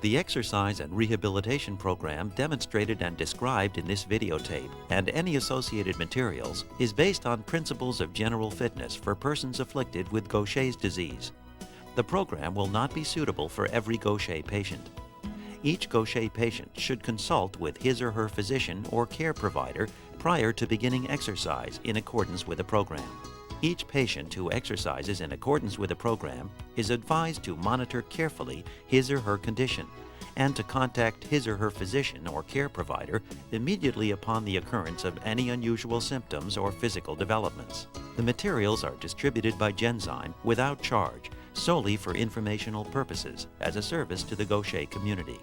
The exercise and rehabilitation program demonstrated and described in this videotape and any associated materials is based on principles of general fitness for persons afflicted with Gaucher's disease. The program will not be suitable for every Gaucher patient. Each Gaucher patient should consult with his or her physician or care provider prior to beginning exercise in accordance with the program. Each patient who exercises in accordance with the program is advised to monitor carefully his or her condition and to contact his or her physician or care provider immediately upon the occurrence of any unusual symptoms or physical developments. The materials are distributed by Genzyme without charge, solely for informational purposes as a service to the Gaucher community.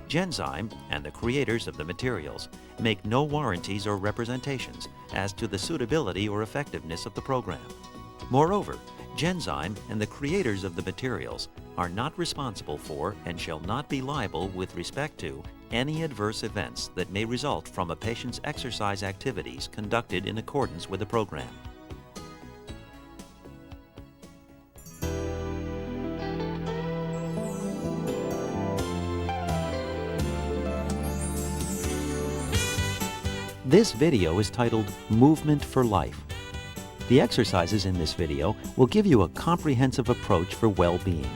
Genzyme and the creators of the materials make no warranties or representations as to the suitability or effectiveness of the program. Moreover, Genzyme and the creators of the materials are not responsible for and shall not be liable with respect to any adverse events that may result from a patient's exercise activities conducted in accordance with the program. This video is titled Movement for Life. The exercises in this video will give you a comprehensive approach for well-being.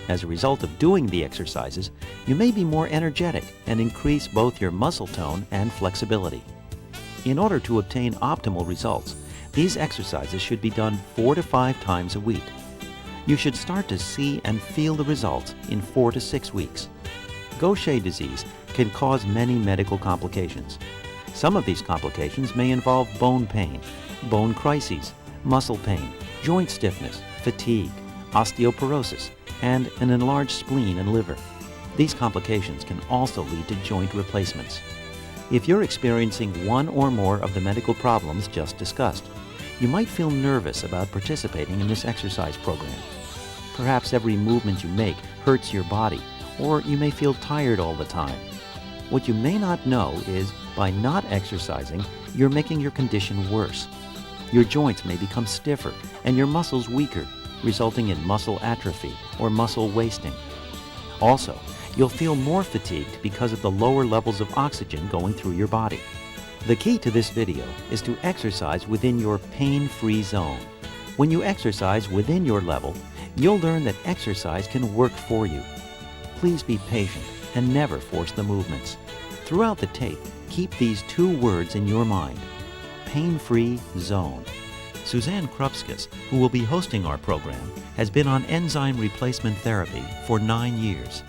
As a result of doing the exercises, you may be more energetic and increase both your muscle tone and flexibility. In order to obtain optimal results, these exercises should be done 4 to 5 times a week. You should start to see and feel the results in 4 to 6 weeks. Gaucher disease can cause many medical complications. Some of these complications may involve bone pain, bone crises, muscle pain, joint stiffness, fatigue, osteoporosis, and an enlarged spleen and liver. These complications can also lead to joint replacements. If you're experiencing one or more of the medical problems just discussed, you might feel nervous about participating in this exercise program. Perhaps every movement you make hurts your body, or you may feel tired all the time. What you may not know is, by not exercising, you're making your condition worse. Your joints may become stiffer and your muscles weaker, resulting in muscle atrophy or muscle wasting. Also, you'll feel more fatigued because of the lower levels of oxygen going through your body. The key to this video is to exercise within your pain-free zone. When you exercise within your level, you'll learn that exercise can work for you. Please be patient and never force the movements. Throughout the tape, keep these 2 words in your mind: pain-free zone. Suzanne Krupskas, who will be hosting our program, has been on enzyme replacement therapy for 9 years.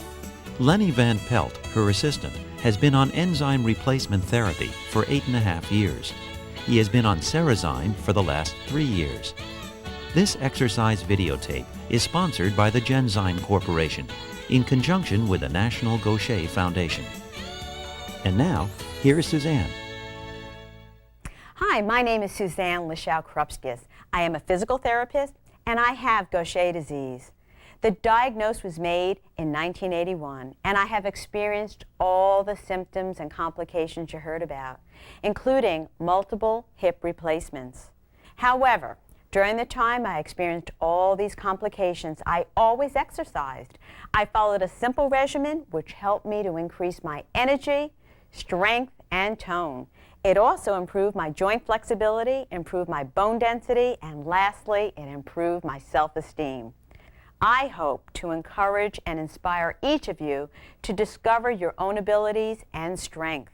Lenny Van Pelt, her assistant, has been on enzyme replacement therapy for 8.5 years. He has been on Cerezyme for the last 3 years. This exercise videotape is sponsored by the Genzyme Corporation in conjunction with the National Gaucher Foundation. And now, here is Suzanne. Hi, my name is Suzanne Krupskas. I am a physical therapist and I have Gaucher disease. The diagnosis was made in 1981 and I have experienced all the symptoms and complications you heard about, including multiple hip replacements. However, during the time I experienced all these complications, I always exercised. I followed a simple regimen which helped me to increase my energy, strength, and tone. It also improved my joint flexibility, improved my bone density, and lastly, it improved my self-esteem. I hope to encourage and inspire each of you to discover your own abilities and strength.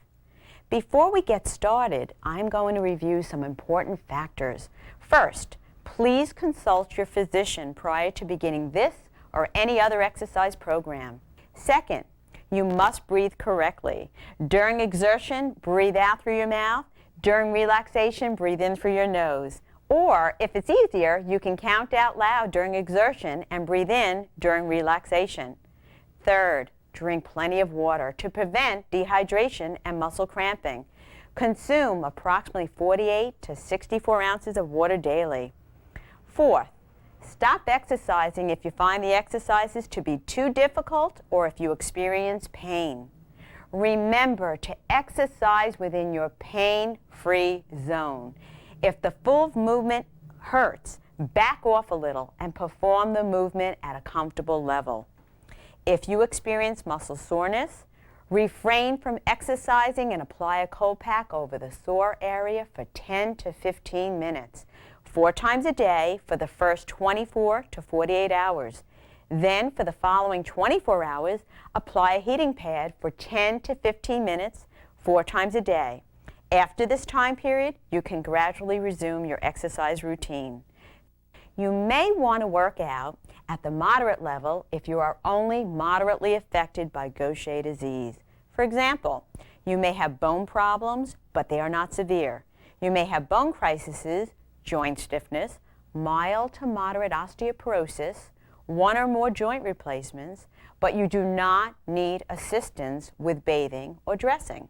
Before we get started, I'm going to review some important factors. First, please consult your physician prior to beginning this or any other exercise program. Second, you must breathe correctly. During exertion, breathe out through your mouth. During relaxation, breathe in through your nose. Or, if it's easier, you can count out loud during exertion and breathe in during relaxation. Third, drink plenty of water to prevent dehydration and muscle cramping. Consume approximately 48 to 64 ounces of water daily. Fourth, stop exercising if you find the exercises to be too difficult or if you experience pain. Remember to exercise within your pain-free zone. If the full movement hurts, back off a little and perform the movement at a comfortable level. If you experience muscle soreness, refrain from exercising and apply a cold pack over the sore area for 10 to 15 minutes, 4 times a day for the first 24 to 48 hours. Then, for the following 24 hours, apply a heating pad for 10 to 15 minutes, 4 times a day. After this time period, you can gradually resume your exercise routine. You may want to work out at the moderate level if you are only moderately affected by Gaucher disease. For example, you may have bone problems, but they are not severe. You may have bone crises, joint stiffness, mild to moderate osteoporosis, 1 or more joint replacements, but you do not need assistance with bathing or dressing.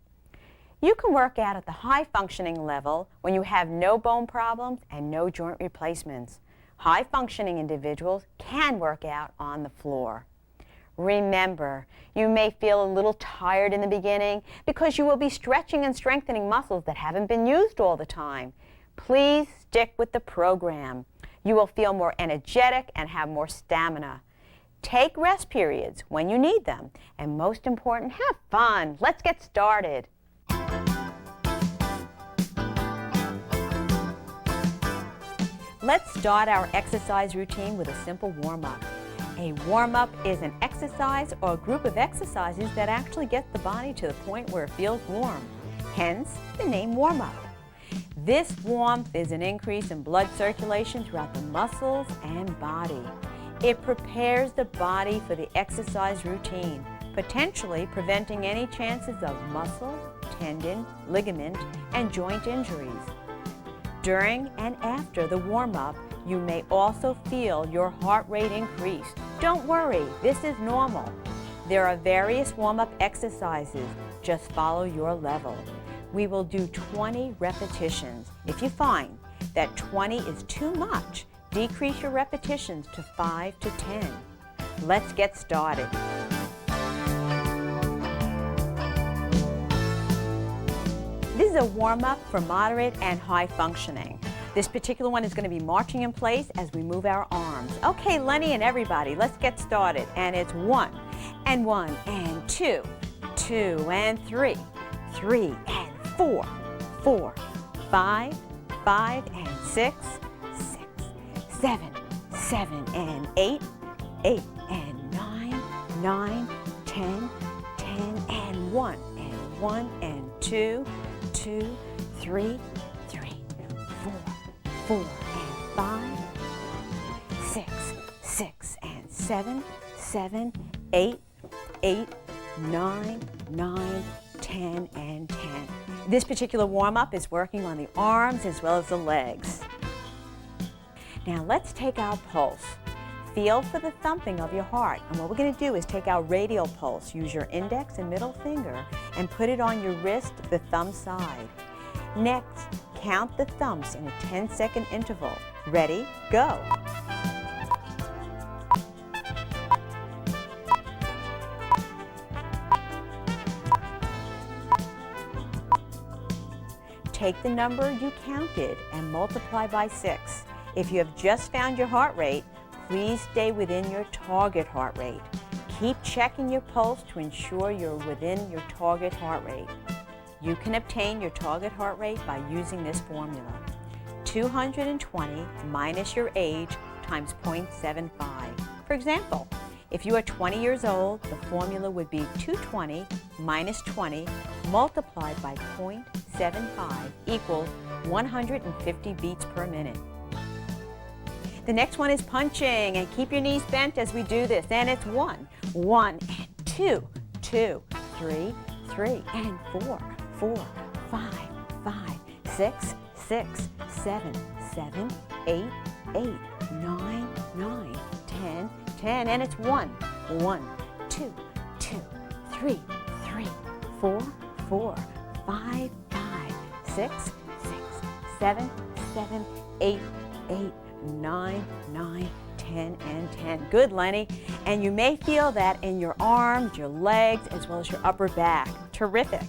You can work out at the high functioning level when you have no bone problems and no joint replacements. High functioning individuals can work out on the floor. Remember, you may feel a little tired in the beginning because you will be stretching and strengthening muscles that haven't been used all the time. Please stick with the program. You will feel more energetic and have more stamina. Take rest periods when you need them. And most important, have fun. Let's get started. Let's start our exercise routine with a simple warm-up. A warm-up is an exercise or a group of exercises that actually gets the body to the point where it feels warm. Hence, the name warm-up. This warmth is an increase in blood circulation throughout the muscles and body. It prepares the body for the exercise routine, potentially preventing any chances of muscle, tendon, ligament, and joint injuries. During and after the warm-up, you may also feel your heart rate increase. Don't worry, this is normal. There are various warm-up exercises. Just follow your level. We will do 20 repetitions. If you find that 20 is too much, decrease your repetitions to 5 to 10. Let's get started. This is a warm-up for moderate and high functioning. This particular one is going to be marching in place as we move our arms. Okay, Lenny and everybody, let's get started. And it's 1 and 1 and 2, 2 and 3, 3 and 4, 4, 5, 5 and 6, 6, 7, 7 and 8, 8 and 9, 9, 10, 10 and 1 and 1 and 2, 2, 3, 3, 4, 4 and 5, 6, 6 and 7, 7, 8, 8, 9, 9, 10 and 10. This particular warm-up is working on the arms as well as the legs. Now let's take our pulse. Feel for the thumping of your heart. And what we're going to do is take our radial pulse. Use your index and middle finger and put it on your wrist, the thumb side. Next, count the thumps in a 10-second interval. Ready? Go! Take the number you counted and multiply by 6. If you have just found your heart rate, please stay within your target heart rate. Keep checking your pulse to ensure you're within your target heart rate. You can obtain your target heart rate by using this formula. 220 minus your age times 0.75. For example, if you are 20 years old, the formula would be 220 minus 20 multiplied by 0.75 equals 150 beats per minute. The next one is punching, and keep your knees bent as we do this. And it's 1, 1 and 2, 2, 3, 3 and 4, 4, 5, 5, 6, 6, 7, 7, 8, 8, 9, 9, 10, 10, and it's 1, 1, 2, 2, 3, 3, 4, 4, 5, 5, 6, 6, 7, 7, 8, 8, 9, 9, 10, and 10. Good, Lenny. And you may feel that in your arms, your legs, as well as your upper back. Terrific.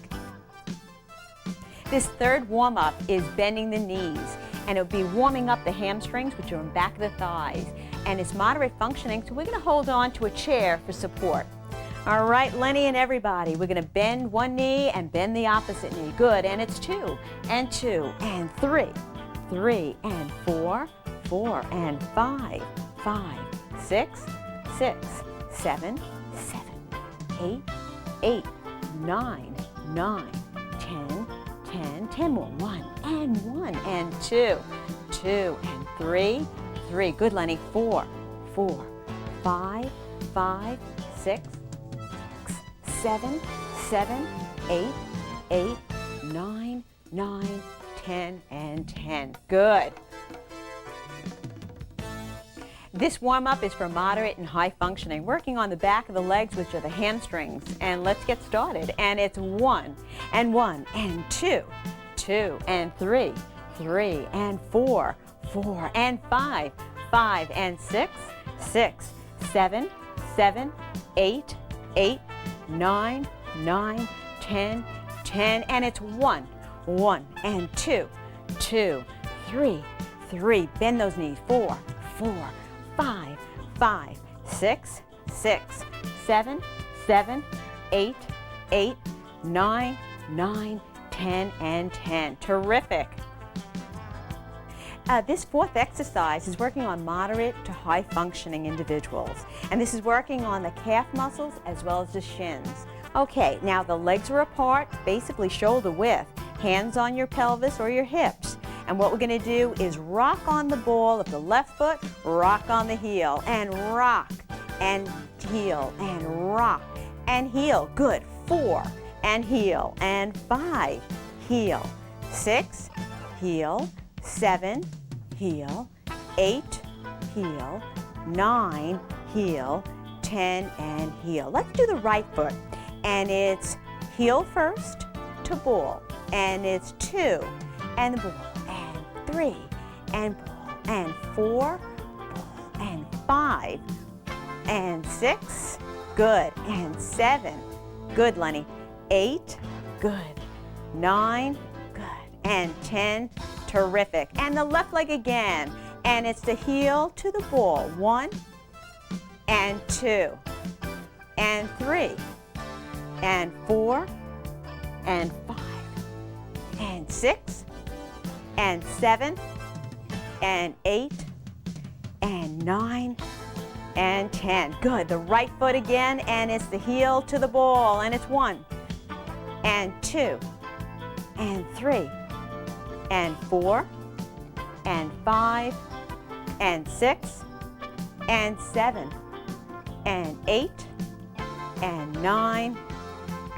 This third warm-up is bending the knees, and it'll be warming up the hamstrings, which are in back of the thighs. and it's moderate functioning, so we're going to hold on to a chair for support. All right, Lenny and everybody, we're going to bend one knee and bend the opposite knee. Good, and it's 2 and 2 and 3, 3 and 4, 4 and 5, 5, 6, 6, 7, 7, 8, 8, 9, 9, 10, 10, 10 more. 1 and 2, 2 and 3, 3. Good, Lenny. 4, 4, 5, 5, 6, 7, 7, 8, 8, 9, 9, 10, and 10. Good. This warm-up is for moderate and high functioning, working on the back of the legs, which are the hamstrings. And let's get started. And it's 1 and 2, 2 and 3, 3 and 4, 4 and 5, 5 and 6, 6, 7, 7, 8, 8, 9, 9, 10, 10, and it's 1 and 2, 2, 3, 3. Bend those knees. 4, 4, 5, 5, 6, 6, 7, 7, 8, 8, 9, 9, 10, and 10. Terrific. This fourth exercise is working on moderate to high functioning individuals. And this is working on the calf muscles as well as the shins. Okay, now the legs are apart, basically shoulder width, hands on your pelvis or your hips. And what we're going to do is rock on the ball of the left foot, rock on the heel, and rock and heel and rock and heel. Good. 4 and heel and 5, heel, 6, heel, 7, heel, 8, heel, 9, heel, 10, and heel. Let's do the right foot. And it's heel first to ball. And it's 2 and the ball. And 3 and ball. And 4, ball. And 5 and 6. Good. And 7. Good, Lenny. 8. Good. 9. Good. And 10. Terrific. And the left leg again. And it's the heel to the ball. 1 and 2 and 3 and 4 and 5 and 6 and 7 and 8 and 9 and 10. Good. The right foot again, and it's the heel to the ball, and it's 1 and 2 and 3 and 4 and 5 and 6 and 7 and 8 and 9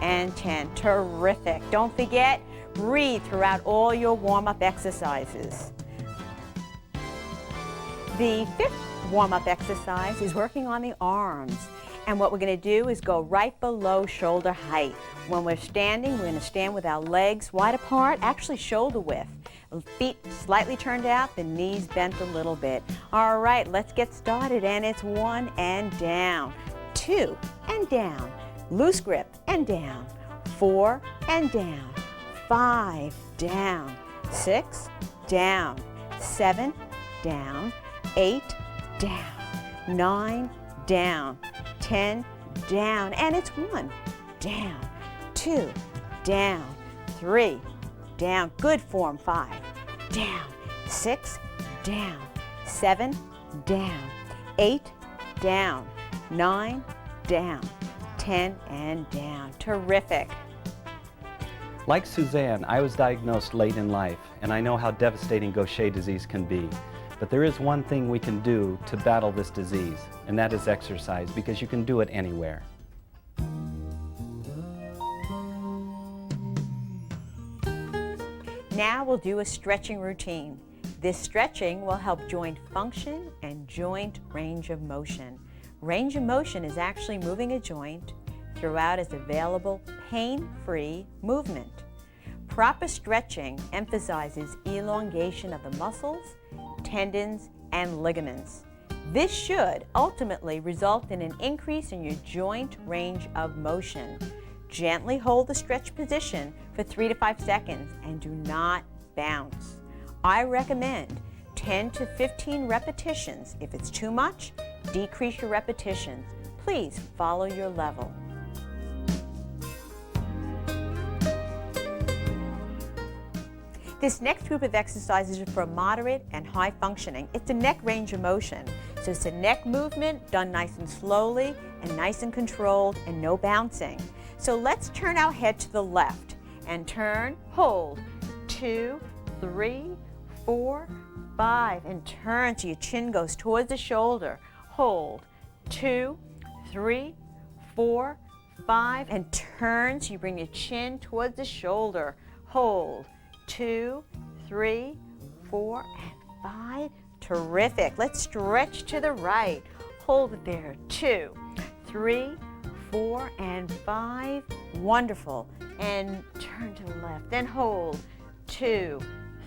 and 10. Terrific. Don't forget, breathe throughout all your warm-up exercises. The fifth warm-up exercise is working on the arms. And what we're going to do is go right below shoulder height. When we're standing, we're going to stand with our legs wide apart, actually shoulder width. Feet slightly turned out, the knees bent a little bit. All right, let's get started. And it's 1 and down, 2 and down, loose grip and down, 4 and down, 5 down, 6 down, 7 down, 8 down, 9 down, 10 down, and it's 1 down, 2 down, 3 down, good form, 5 down, 6 down, 7 down, 8 down, 9 down, 10 and down. Terrific. Like Suzanne, I was diagnosed late in life, and I know how devastating Gaucher disease can be. But there is one thing we can do to battle this disease, and that is exercise, because you can do it anywhere. Now we'll do a stretching routine. This stretching will help joint function and joint range of motion. Range of motion is actually moving a joint throughout its available pain-free movement. Proper stretching emphasizes elongation of the muscles, tendons, and ligaments. This should ultimately result in an increase in your joint range of motion. Gently hold the stretch position for 3 to 5 seconds and do not bounce. I recommend 10 to 15 repetitions. If it's too much, decrease your repetitions. Please follow your level. This next group of exercises are for moderate and high functioning. It's a neck range of motion. So it's a neck movement done nice and slowly and nice and controlled and no bouncing. So let's turn our head to the left and turn, hold, 2, 3, 4, 5, and turn so your chin goes towards the shoulder. Hold, 2, 3, 4, 5, and turn so you bring your chin towards the shoulder. Hold, 2, 3, 4, and 5. Terrific. Let's stretch to the right. Hold it there. 2, 3, 4, and 5. Wonderful. And turn to the left. Then hold. 2,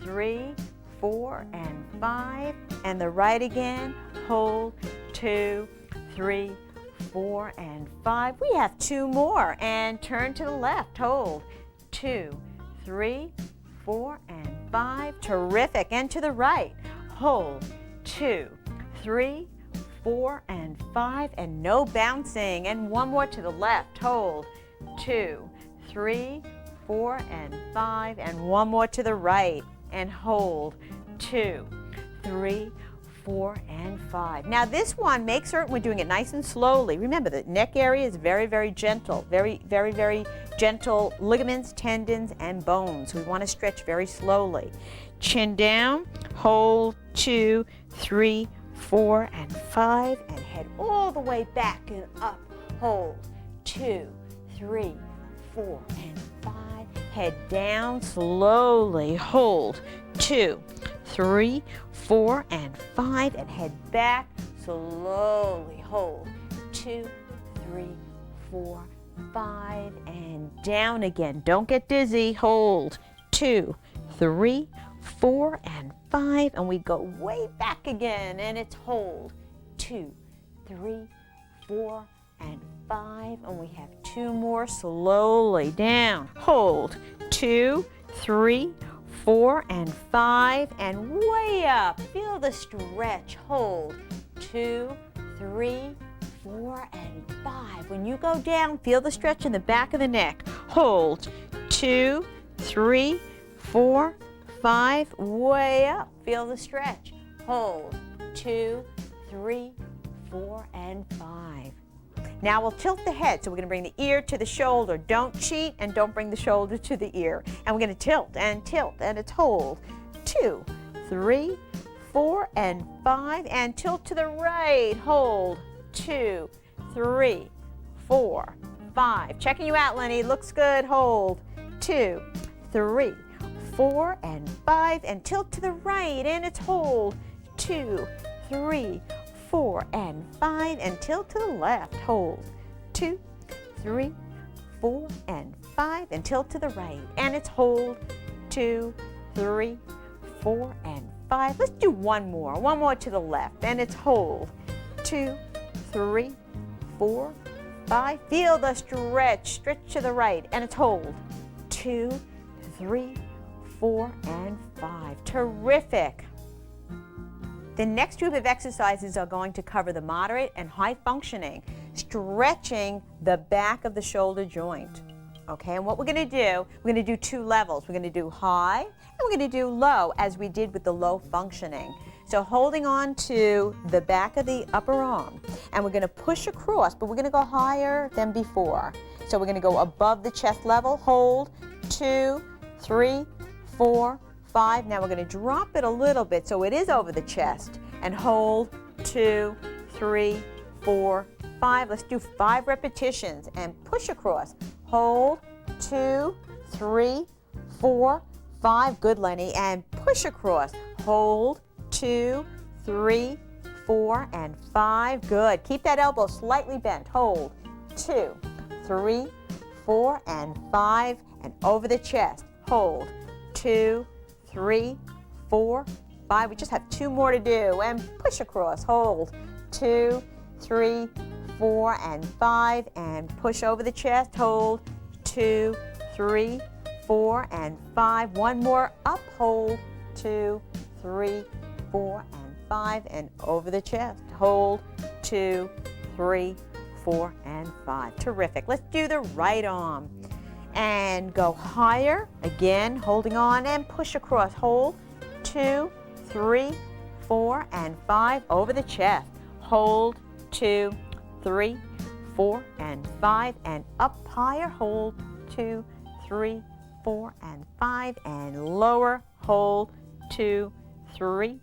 3, 4, and 5. And the right again. Hold. 2, 3, 4, and 5. We have 2 more. And turn to the left. Hold. 2, 3, 4, and 5. Terrific. And to the right. Hold. 2, 3, 4, and 5. And no bouncing. And one more to the left. Hold. 2, 3, 4, and 5. And one more to the right. And hold. 2, 3, 4, and 5. Now this one, make certain we're doing it nice and slowly. Remember, the neck area is very, very gentle. Very, very, very gentle ligaments, tendons, and bones. We want to stretch very slowly. Chin down, hold, 2, 3, 4, and 5, and head all the way back and up. Hold, 2, 3, 4, and 5. Head down slowly. Hold, 2, 3, 4, and 5, and head back slowly. Hold, 2, 3, 4, 5, and down again. Don't get dizzy. Hold, 2, 3, 4, and 5, and we go way back again, and it's hold, 2, 3, 4, and 5, and we have 2 more. Slowly down. Hold, 2, 3, 4, and 5, and way up. Feel the stretch. Hold, 2, 3, 4, and 5. When you go down, feel the stretch in the back of the neck. Hold, 2, 3, 4, 5, way up. Feel the stretch. Hold, 2, 3, 4, and 5. Now we'll tilt the head. So we're going to bring the ear to the shoulder. Don't cheat and don't bring the shoulder to the ear. And we're going to tilt, and it's hold, 2, 3, 4, and 5, and tilt to the right. Hold, 2, 3, 4, 5. Checking you out, Lenny. Looks good. Hold, 2, 3, 4, and 5, and tilt to the right, and it's hold, 2, 3, 4, and 5, and tilt to the left. Hold, 2, 3, 4, and 5, and tilt to the right, and it's hold, 2, 3, 4, and 5. Let's do one more to the left, and it's hold, 2, 3, 4, 5. Feel the stretch to the right, and it's hold, 2, 3, 4, and 5. Terrific. The next group of exercises are going to cover the moderate and high functioning, stretching the back of the shoulder joint. Okay, and what we're going to do, we're going to do 2 levels. We're going to do high and we're going to do low, as we did with the low functioning. So holding on to the back of the upper arm, and we're going to push across, but we're going to go higher than before. So we're going to go above the chest level, hold, 2, 3, 4, 5. Now we're going to drop it a little bit so it is over the chest, and hold, 2, 3, 4, 5. Let's do 5 repetitions and push across. Hold, 2, 3, 4, 5. Good, Lenny. And push across. Hold, 2, 3, 4, and 5. Good. Keep that elbow slightly bent. Hold, 2, 3, 4, and 5. And over the chest. Hold, 2, 3, 4, 5. We just have 2 more to do. And push across. Hold, 2, 3, 4, and 5. And push over the chest. Hold, 2, 3, 4, and 5. One more up. Hold, 2, 3, 4, and 5, and over the chest. Hold, 2, 3, 4, and 5. Terrific. Let's do the right arm. And go higher, again, holding on, and push across. Hold, 2, 3, 4, and 5, over the chest. Hold, 2, 3, 4, and 5, and up higher. Hold, 2, 3, 4, and 5, and lower. Hold, 2, 3,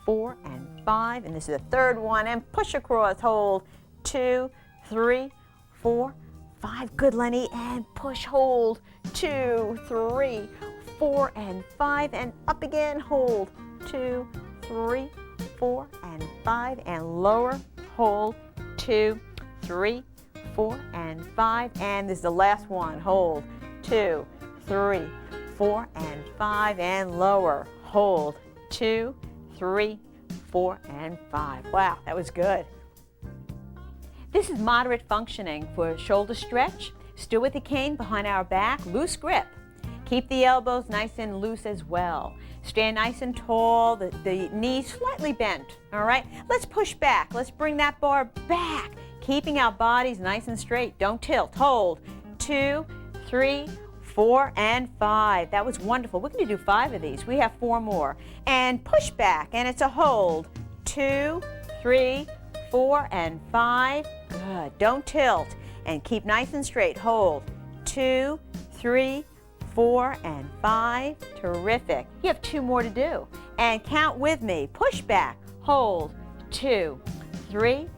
4, and 5, and this is the third one, and push across. Hold, 2, 3, 4, 5. Good, Lenny, and push. Hold, 2, 3, 4, and 5, and up again. Hold, 2, 3, 4, and 5, and lower. Hold, 2, 3, 4, and 5, and this is the last one. Hold, 2, 3, 4, and 5, and lower. Hold, 2, 3, 4, and 5. Wow, that was good. This is moderate functioning for shoulder stretch. Still with the cane behind our back, loose grip. Keep the elbows nice and loose as well. Stand nice and tall, the knees slightly bent, all right? Let's push back. Let's bring that bar back, keeping our bodies nice and straight. Don't tilt. Hold, 2, 3, 4, and 5. That was wonderful. We're going to do 5 of these. We have 4 more. And push back, and it's a hold. 2, 3, 4, and 5. Good. Don't tilt. And keep nice and straight. Hold. 2, 3, 4, and 5. Terrific. You have 2 more to do. And count with me. Push back. Hold. 2, 3,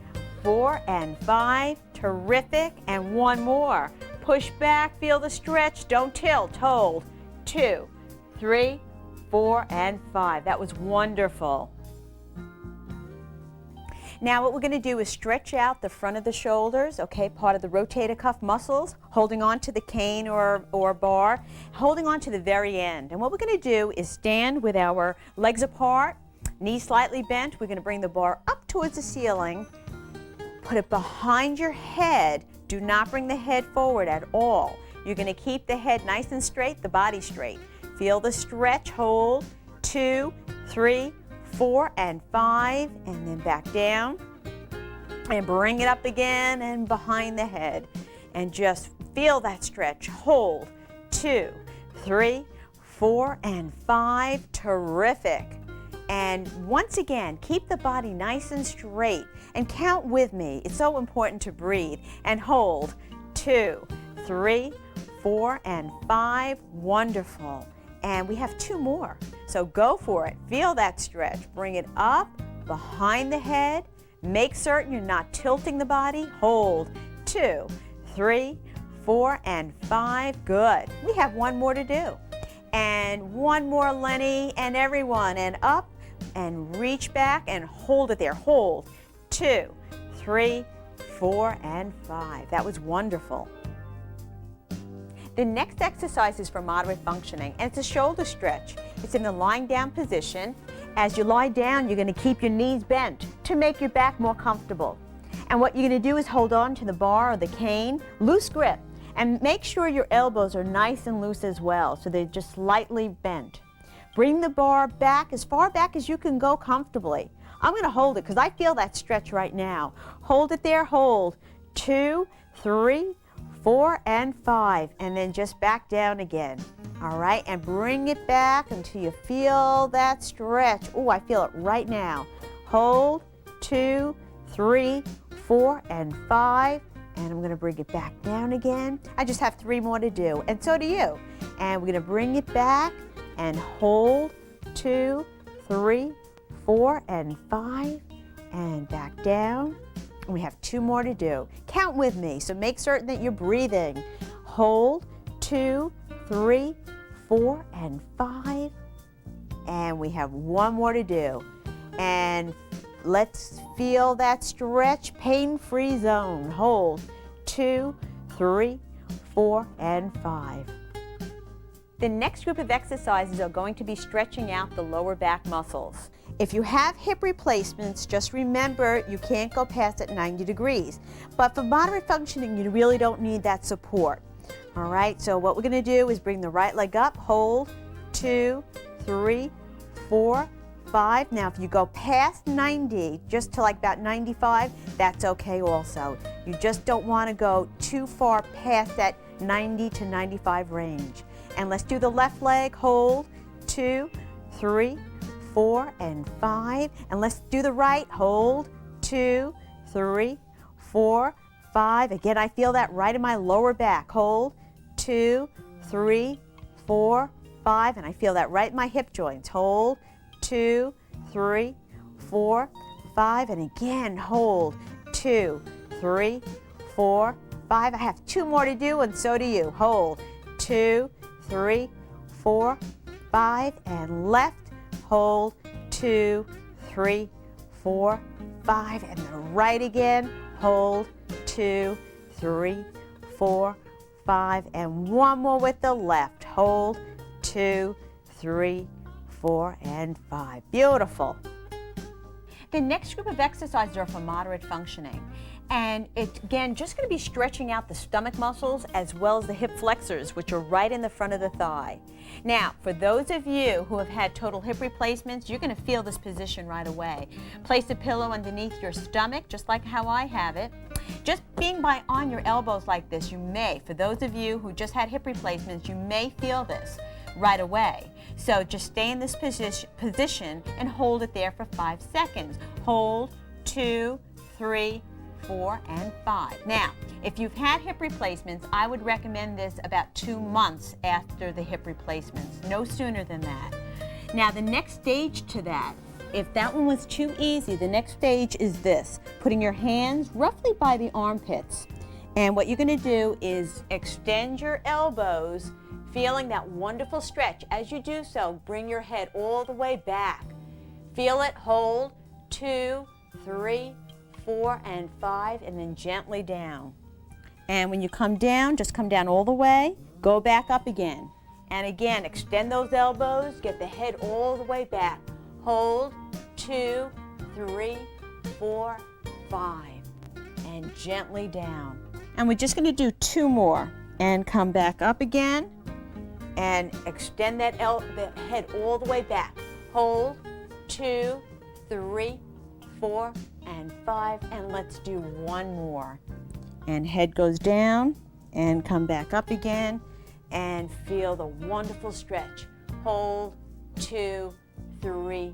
4, and 5. Terrific. And 1 more. Push back. Feel the stretch. Don't tilt. Hold. 2, 3, 4, and 5. That was wonderful. Now what we're going to do is stretch out the front of the shoulders, okay, part of the rotator cuff muscles, holding on to the cane or bar, holding on to the very end. And what we're going to do is stand with our legs apart, knees slightly bent. We're going to bring the bar up towards the ceiling, put it behind your head. Do not bring the head forward at all. You're going to keep the head nice and straight, the body straight. Feel the stretch. Hold. 2, 3, 4, and 5, and then back down. And bring it up again and behind the head. And just feel that stretch. Hold. 2, 3, 4, and 5. Terrific. And once again, keep the body nice and straight. And count with me. It's so important to breathe. And hold. 2, 3, 4, and 5. Wonderful. And we have 2 more. So go for it. Feel that stretch. Bring it up behind the head. Make certain you're not tilting the body. Hold. 2, 3, 4, and 5. Good. We have 1 more to do. And 1 more, Lenny, and everyone. And up and reach back and hold it there. Hold. 2, 3, 4, and 5. That was wonderful. The next exercise is for moderate functioning, and it's a shoulder stretch. It's in the lying down position. As you lie down, you're going to keep your knees bent to make your back more comfortable. And what you're going to do is hold on to the bar or the cane, loose grip, and make sure your elbows are nice and loose as well, so they're just slightly bent. Bring the bar back as far back as you can go comfortably. I'm going to hold it because I feel that stretch right now. Hold it there. Hold. 2, 3, 4, and 5, and then just back down again. All right, and bring it back until you feel that stretch. Oh, I feel it right now. Hold. 2, 3, 4, and 5, and I'm going to bring it back down again. I just have 3 more to do, and so do you. And we're going to bring it back and hold. 2, 3, 4, and 5, and back down. We have 2 more to do. Count with me, so make certain that you're breathing. Hold. 2, 3, 4, and 5. And we have 1 more to do. And let's feel that stretch, pain-free zone. Hold. 2, 3, 4, and 5. The next group of exercises are going to be stretching out the lower back muscles. If you have hip replacements, just remember you can't go past at 90 degrees. But for moderate functioning, you really don't need that support. All right, so what we're going to do is bring the right leg up, hold, 2, 3, 4, 5. Now if you go past 90, just to like about 95, that's okay also. You just don't want to go too far past that 90 to 95 range. And let's do the left leg. Hold, 2, 3, 4, and 5. And let's do the right. Hold, 2, 3, 4, 5. Again, I feel that right in my lower back. Hold, 2, 3, 4, 5. And I feel that right in my hip joints. Hold, 2, 3, 4, 5. And again, hold, 2, 3, 4, 5. I have 2 more to do, and so do you. Hold, 2, 3, 4, 5. And left. Hold, 2, 3, 4, 5. And the right again. Hold, 2, 3, 4, 5. And one more with the left. Hold, 2, 3, 4, and 5. Beautiful. The next group of exercises are for moderate functioning. And it's, again, just going to be stretching out the stomach muscles as well as the hip flexors, which are right in the front of the thigh. Now, for those of you who have had total hip replacements, you're going to feel this position right away. Place a pillow underneath your stomach, just like how I have it. Just being on your elbows like this, you may, for those of you who just had hip replacements, you may feel this right away. So just stay in this position and hold it there for 5 seconds. Hold, 2, 3, 4, and 5. Now, if you've had hip replacements, I would recommend this about 2 months after the hip replacements, no sooner than that. Now, the next stage to that, if that one was too easy, the next stage is this, putting your hands roughly by the armpits. And what you're going to do is extend your elbows, feeling that wonderful stretch. As you do so, bring your head all the way back. Feel it, hold, 2, 3, 4, and 5, and then gently down. And when you come down, just come down all the way, go back up again. And again, extend those elbows, get the head all the way back. Hold, 2, 3, 4, 5, and gently down. And we're just going to do 2 more, and come back up again, and extend that the head all the way back. Hold, 2, 3, 4, and 5, and let's do 1 more. And head goes down, and come back up again, and feel the wonderful stretch. Hold, 2, 3,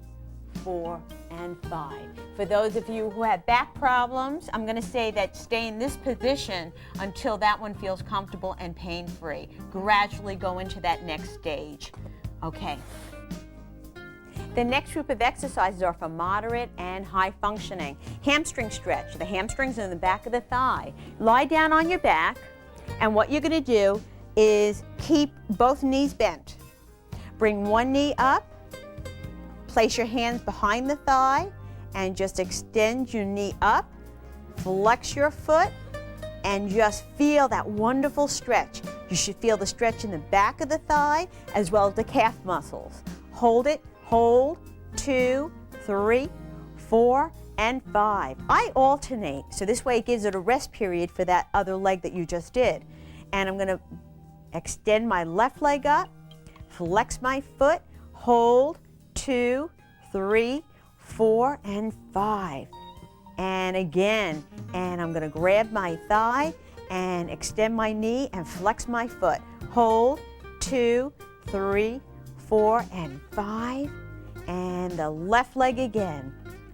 4, and 5. For those of you who have back problems, I'm going to say that stay in this position until that one feels comfortable and pain-free. Gradually go into that next stage. Okay. The next group of exercises are for moderate and high functioning. Hamstring stretch. The hamstrings are in the back of the thigh. Lie down on your back, and what you're going to do is keep both knees bent. Bring one knee up, place your hands behind the thigh, and just extend your knee up, flex your foot, and just feel that wonderful stretch. You should feel the stretch in the back of the thigh as well as the calf muscles. Hold it, hold, 2, 3, 4, and 5. I alternate, so this way it gives it a rest period for that other leg that you just did. And I'm going to extend my left leg up, flex my foot, hold, 2, 3, 4, and 5. And again, and I'm going to grab my thigh and extend my knee and flex my foot. Hold, 2, 3, 4, and 5. And the left leg again.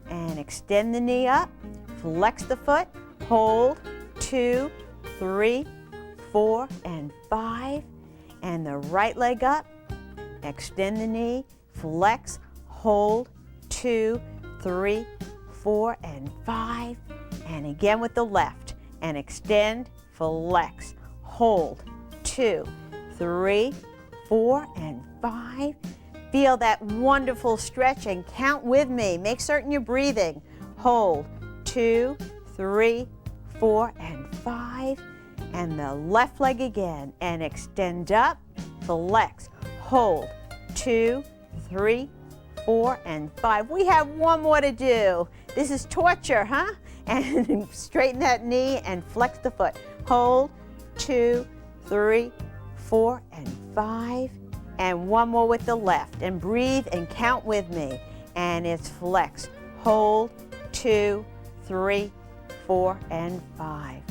And extend the knee up, flex the foot, hold, 2, 3, 4, and 5. And the right leg up, extend the knee, flex, hold, 2, 3, 4, and 5. And again with the left. And extend, flex, hold, 2, 3, 4, and 5. Feel that wonderful stretch and count with me. Make certain you're breathing. Hold, 2, 3, 4, and 5. And the left leg again. And extend up, flex, hold, 2, 3, 4, and 5. We have 1 more to do. This is torture, huh? And straighten that knee and flex the foot. Hold, 2, 3, 4, and 5. And 1 more with the left. And breathe and count with me. and it's flexed. Hold, 2, 3, 4, and 5.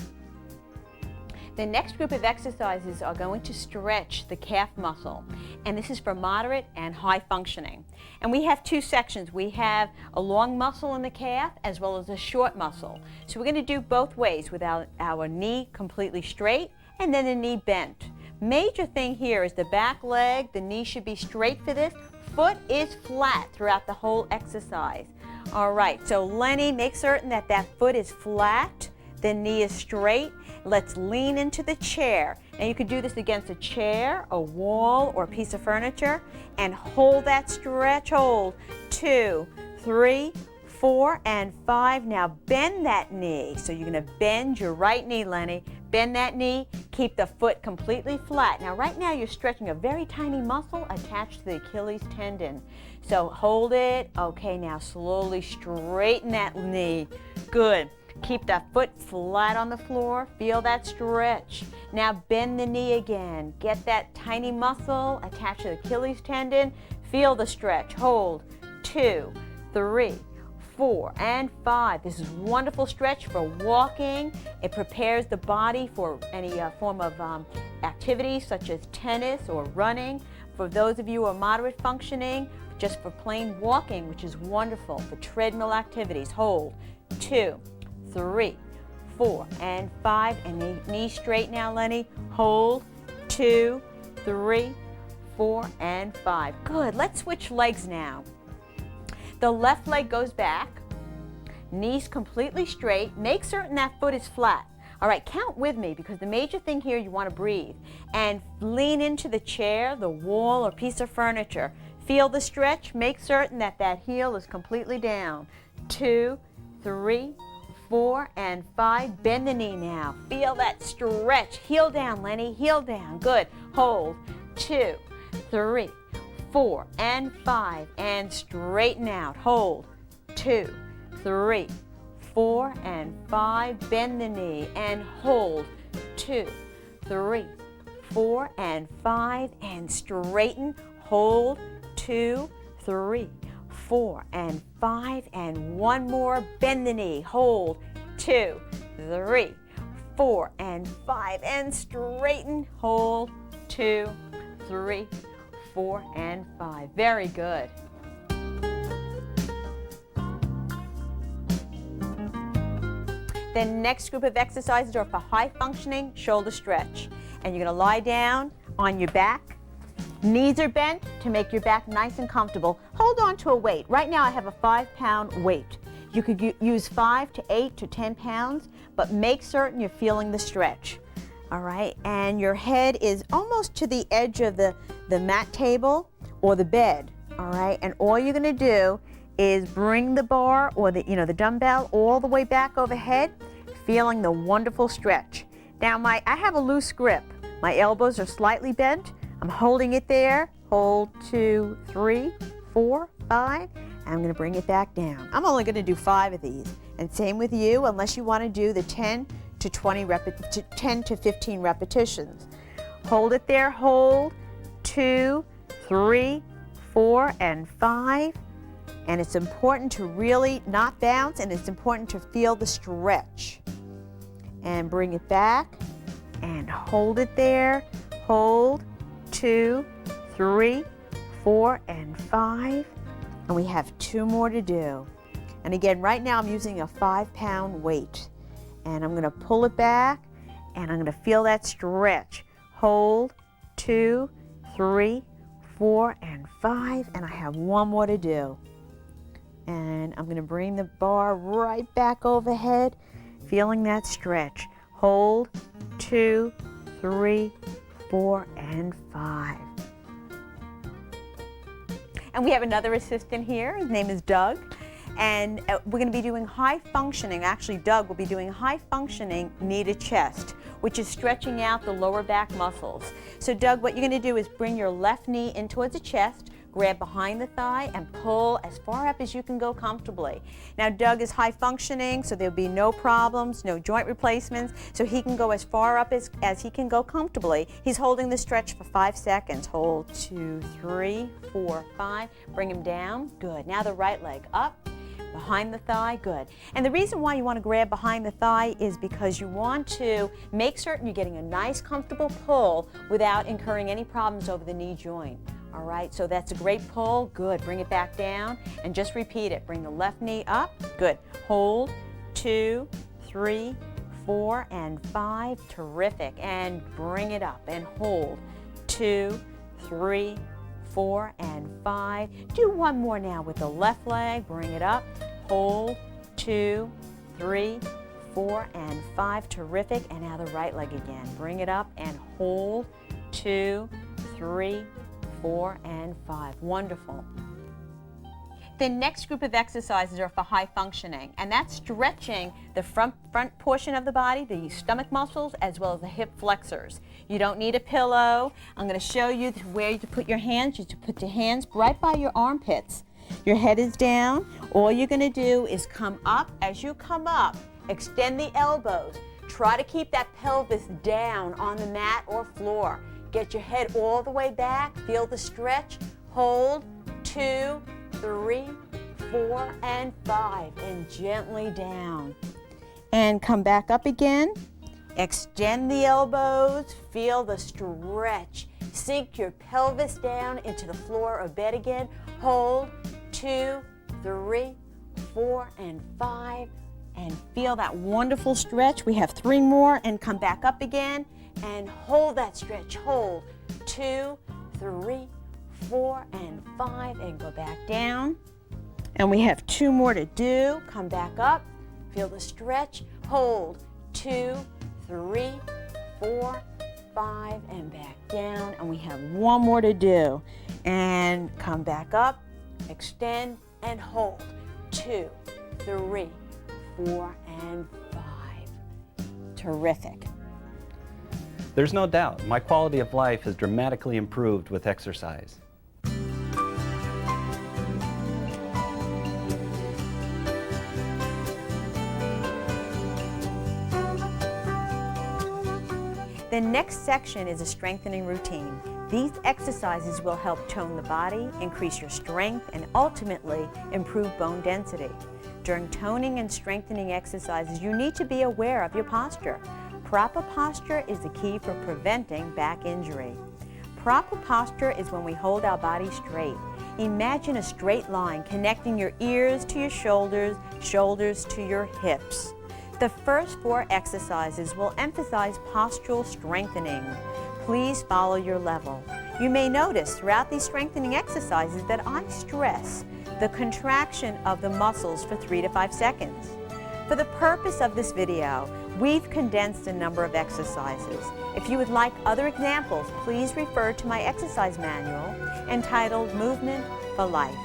The next group of exercises are going to stretch the calf muscle, and this is for moderate and high functioning. And we have two sections. We have a long muscle in the calf as well as a short muscle. So we're going to do both ways with our knee completely straight and then the knee bent. Major thing here is the back leg, the knee should be straight for this. Foot is flat throughout the whole exercise. All right, so Lenny, make certain that that foot is flat, the knee is straight. Let's lean into the chair. Now you could do this against a chair, a wall, or a piece of furniture, and hold that stretch. Hold, 2, 3, 4, and 5. Now bend that knee. So you're going to bend your right knee, Lenny. Bend that knee. Keep the foot completely flat. Now right now you're stretching a very tiny muscle attached to the Achilles tendon. So hold it. Okay, now slowly straighten that knee. Good. Keep that foot flat on the floor. Feel that stretch. Now bend the knee again. Get that tiny muscle attached to the Achilles tendon. Feel the stretch. Hold. 2, 3, 4, and 5. This is a wonderful stretch for walking. It prepares the body for any form of activity such as tennis or running. For those of you who are moderate functioning, just for plain walking, which is wonderful. For treadmill activities, hold. 2, 3, 4, and 5. And the knee straight now, Lenny. Hold. 2, 3, 4, and 5. Good. Let's switch legs now. The left leg goes back. Knees completely straight. Make certain that foot is flat. All right, count with me because the major thing here, you want to breathe. And lean into the chair, the wall, or piece of furniture. Feel the stretch. Make certain that that heel is completely down. 2, 3, 4, and 5. Bend the knee now. Feel that stretch. Heel down, Lenny. Heel down. Good. Hold. 2, 3, 4, and 5. And straighten out. Hold. 2, 3, 4, and 5. Bend the knee and hold. 2, 3, 4, and 5. And straighten. Hold. 2, 3, 4, and 5. And one more. Bend the knee. Hold. 2, 3, 4, and 5. And straighten. Hold. 2, 3, 4, and 5. Very good. The next group of exercises are for high functioning shoulder stretch. And you're going to lie down on your back. Knees are bent to make your back nice and comfortable. Hold on to a weight. Right now I have a 5-pound weight. You could use 5 to 8 to 10 pounds, but make certain you're feeling the stretch. All right, and your head is almost to the edge of the mat table or the bed. All right, and all you're going to do is bring the bar or the dumbbell all the way back overhead, feeling the wonderful stretch. Now I have a loose grip. My elbows are slightly bent. I'm holding it there. Hold 2, 3, 4, 5. I'm going to bring it back down. I'm only going to do 5 of these. And same with you, unless you want to do the 10 to 15 repetitions. Hold it there. Hold 2, 3, 4, and 5. And it's important to really not bounce, and it's important to feel the stretch. And bring it back and hold it there. Hold 2, 3, 4, and 5. And we have 2 more to do. And again, right now I'm using a 5-pound weight. And I'm going to pull it back, and I'm going to feel that stretch. Hold 2, 3, 4, and 5. And I have 1 more to do. And I'm going to bring the bar right back overhead, feeling that stretch. Hold 2, 3, 4, and 5. And we have another assistant here. His name is Doug. And we're going to be doing high functioning. Actually, Doug will be doing high functioning knee to chest, which is stretching out the lower back muscles. So Doug, what you're going to do is bring your left knee in towards the chest, grab behind the thigh and pull as far up as you can go comfortably. Now Doug is high functioning, so there'll be no problems, no joint replacements, so he can go as far up as he can go comfortably. He's holding the stretch for 5 seconds. Hold 2, 3, 4, 5. Bring him down. Good. Now the right leg up. Behind the thigh, good. And the reason why you want to grab behind the thigh is because you want to make certain you're getting a nice comfortable pull without incurring any problems over the knee joint. All right, so that's a great pull, good. Bring it back down and just repeat it. Bring the left knee up, good. Hold, 2, 3, 4, and 5, terrific. And bring it up and hold, 2, 3, 4, and 5. Do one more now with the left leg. Bring it up. Hold, 2, 3, 4, and 5. Terrific. And now the right leg again. Bring it up and hold, 2, 3, 4, and 5. Wonderful. The next group of exercises are for high functioning, and that's stretching the front portion of the body, the stomach muscles, as well as the hip flexors. You don't need a pillow. I'm going to show you where to put your hands. You put your hands right by your armpits. Your head is down. All you're going to do is come up. As you come up, extend the elbows. Try to keep that pelvis down on the mat or floor. Get your head all the way back. Feel the stretch. Hold, 2, 3, 4, and 5, and gently down. And come back up again. Extend the elbows, feel the stretch. Sink your pelvis down into the floor or bed again. Hold, 2, 3, 4, and 5, and feel that wonderful stretch. We have 3 more, and come back up again, and hold that stretch. Hold, 2, 3, 4, and 5, and go back down. And we have 2 more to do. Come back up, feel the stretch. Hold, 2, 3, 4, 5, and back down. And we have 1 more to do. And come back up, extend, and hold, 2, 3, 4, and 5. Terrific. There's no doubt my quality of life has dramatically improved with exercise. The next section is a strengthening routine. These exercises will help tone the body, increase your strength, and ultimately improve bone density. During toning and strengthening exercises, you need to be aware of your posture. Proper posture is the key for preventing back injury. Proper posture is when we hold our body straight. Imagine a straight line connecting your ears to your shoulders, shoulders to your hips. The first 4 exercises will emphasize postural strengthening. Please follow your level. You may notice throughout these strengthening exercises that I stress the contraction of the muscles for 3 to 5 seconds. For the purpose of this video, we've condensed a number of exercises. If you would like other examples, please refer to my exercise manual entitled Movement for Life.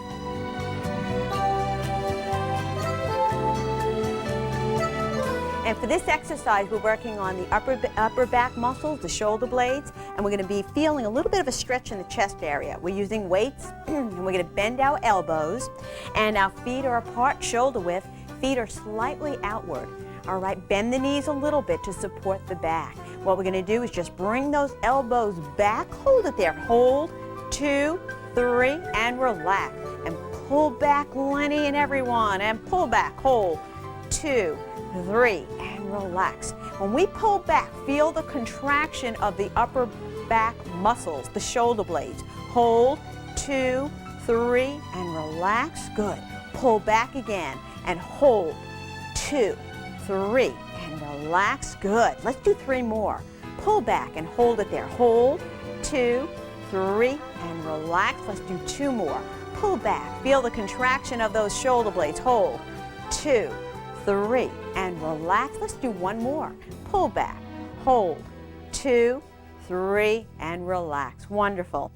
And for this exercise, we're working on the upper back muscles, the shoulder blades, and we're going to be feeling a little bit of a stretch in the chest area. We're using weights, and we're going to bend our elbows, and our feet are apart, shoulder width. Feet are slightly outward. All right, bend the knees a little bit to support the back. What we're going to do is just bring those elbows back. Hold it there. Hold, 2, 3, and relax. And pull back, Lenny and everyone, and pull back. Hold, 2, 3, and relax. When we pull back, feel the contraction of the upper back muscles, the shoulder blades. Hold, 2, 3, and relax. Good. Pull back again and hold, 2, 3, and relax. Good. Let's do 3 more. Pull back and hold it there. Hold, 2, 3, and relax. Let's do 2 more. Pull back. Feel the contraction of those shoulder blades. Hold, 2, 3, and relax. Let's do 1 more. Pull back, hold, 2, 3, and relax. Wonderful.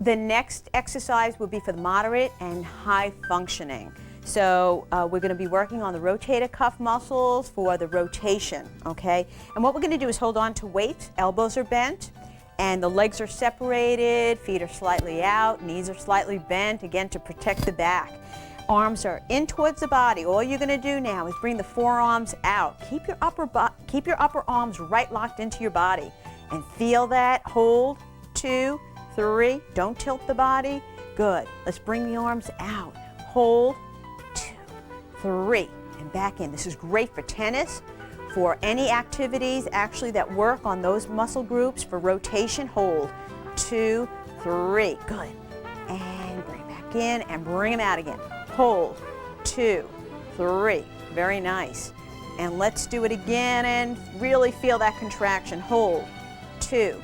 The next exercise will be for the moderate and high functioning. So we're going to be working on the rotator cuff muscles for the rotation, okay? And what we're going to do is hold on to weights, elbows are bent, And the legs are separated, feet are slightly out, knees are slightly bent, again to protect the back. Arms are in towards the body. All you're going to do now is bring the forearms out. Keep your upper arms right locked into your body. And feel that. Hold. 2, 3. Don't tilt the body. Good. Let's bring the arms out. Hold. 2, 3. And back in. This is great for tennis, for any activities actually that work on those muscle groups, for rotation. Hold. 2, 3. Good. And bring it back in and bring them out again. Hold. 2, 3. Very nice. And let's do it again and really feel that contraction. Hold. 2,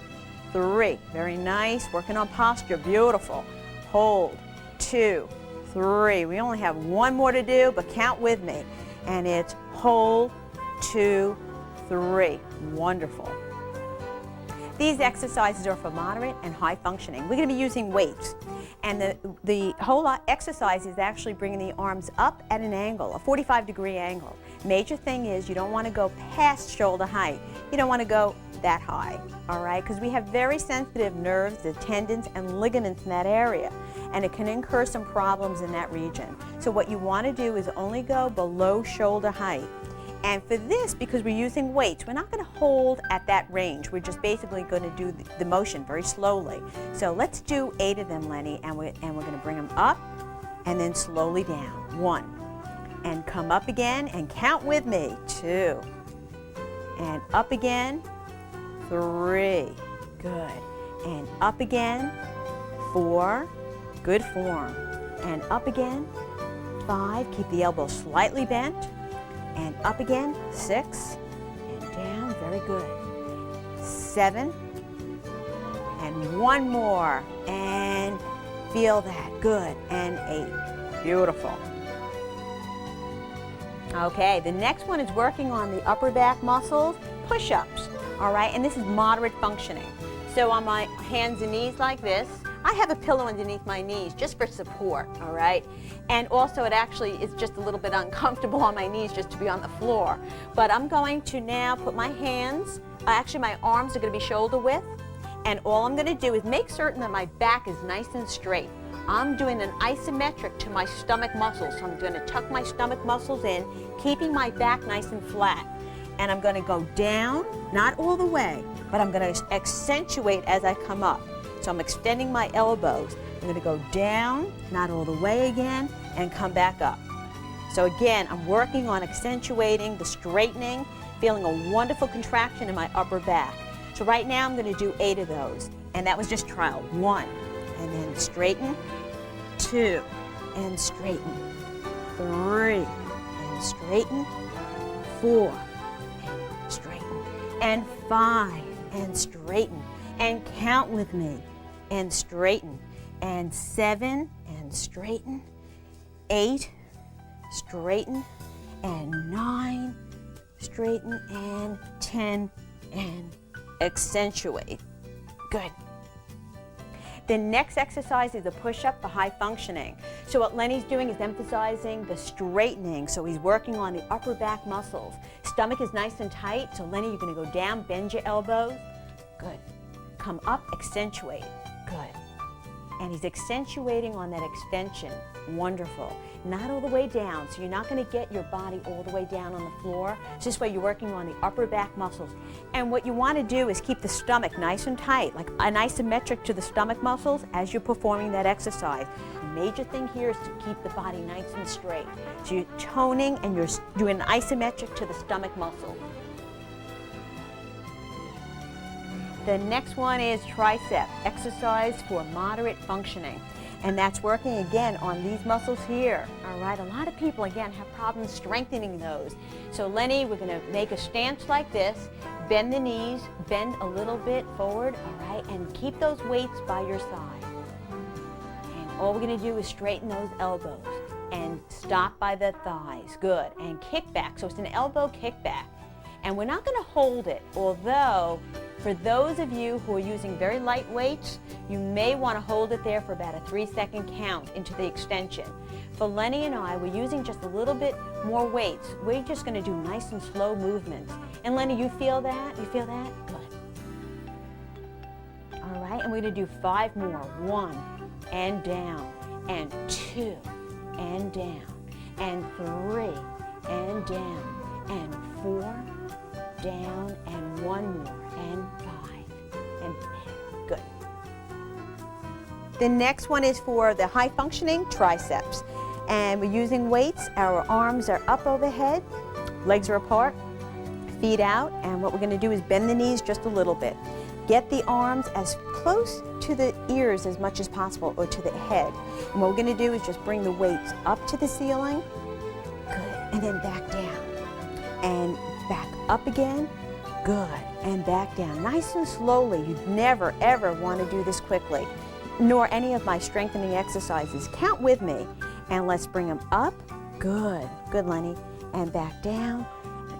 3. Very nice. Working on posture. Beautiful. Hold. 2, 3. We only have one more to do, but count with me. And it's hold. 2, 3. Wonderful. These exercises are for moderate and high functioning. We're going to be using weights. And the whole exercise is actually bringing the arms up at an angle, a 45-degree angle. Major thing is you don't want to go past shoulder height. You don't want to go that high, all right? Because we have very sensitive nerves, the tendons, and ligaments in that area. And it can incur some problems in that region. So what you want to do is only go below shoulder height. And for this, because we're using weights, we're not going to hold at that range. We're just basically going to do the motion very slowly. So let's do 8 of them, Lenny, and we're going to bring them up and then slowly down. 1. And come up again and count with me. 2. And up again. 3. Good. And up again. 4. Good form. And up again. 5. Keep the elbows slightly bent. And up again, 6, and down, very good. 7, and one more, and feel that, good, and 8, beautiful. Okay, the next one is working on the upper back muscles, push-ups, all right, and this is moderate functioning. So on my hands and knees like this, I have a pillow underneath my knees just for support, all right? And also it actually is just a little bit uncomfortable on my knees just to be on the floor. But I'm going to now put my hands, actually my arms are going to be shoulder width, and all I'm going to do is make certain that my back is nice and straight. I'm doing an isometric to my stomach muscles, so I'm going to tuck my stomach muscles in, keeping my back nice and flat. And I'm going to go down, not all the way, but I'm going to accentuate as I come up. So I'm extending my elbows. I'm going to go down, not all the way again, and come back up. So again, I'm working on accentuating the straightening, feeling a wonderful contraction in my upper back. So right now I'm going to do 8 of those. And that was just trial. 1, and then straighten. 2, and straighten. 3, and straighten. 4, and straighten. And 5, and straighten. And count with me. And straighten. And 7, and straighten. 8, straighten. And 9, straighten. And 10, and accentuate. Good. The next exercise is a push-up for high functioning. So what Lenny's doing is emphasizing the straightening. So he's working on the upper back muscles. Stomach is nice and tight. So Lenny, you're going to go down, bend your elbows. Good. Come up, accentuate. Good. And he's accentuating on that extension. Wonderful. Not all the way down, so you're not going to get your body all the way down on the floor. So this way you're working on the upper back muscles. And what you want to do is keep the stomach nice and tight, like an isometric to the stomach muscles as you're performing that exercise. The major thing here is to keep the body nice and straight. So you're toning and you're doing an isometric to the stomach muscle. The next one is tricep, exercise for moderate functioning. And that's working again on these muscles here. All right, a lot of people again have problems strengthening those. So Lenny, we're gonna make a stance like this, bend the knees, bend a little bit forward, all right, and keep those weights by your side. And all we're gonna do is straighten those elbows and stop by the thighs, good, and kick back. So it's an elbow kick back. And we're not gonna hold it, although for those of you who are using very light weights, you may want to hold it there for about a 3-second count into the extension. For Lenny and I, we're using just a little bit more weights. We're just going to do nice and slow movements. And Lenny, you feel that? You feel that? Good. and we're going to do 5 more. 1 and down, and 2 and down, and 3 and down, and 4 down, and 1 more, and 5, and good. The next one is for the high functioning triceps, and we're using weights. Our arms are up overhead, legs are apart, feet out, and what we're going to do is bend the knees just a little bit. Get the arms as close to the ears as much as possible, or to the head. And what we're going to do is just bring the weights up to the ceiling, good, and then back down, and back up again, good, and back down. Nice and slowly. You'd never, ever want to do this quickly, nor any of my strengthening exercises. Count with me, and let's bring them up, good, good, Lenny, and back down.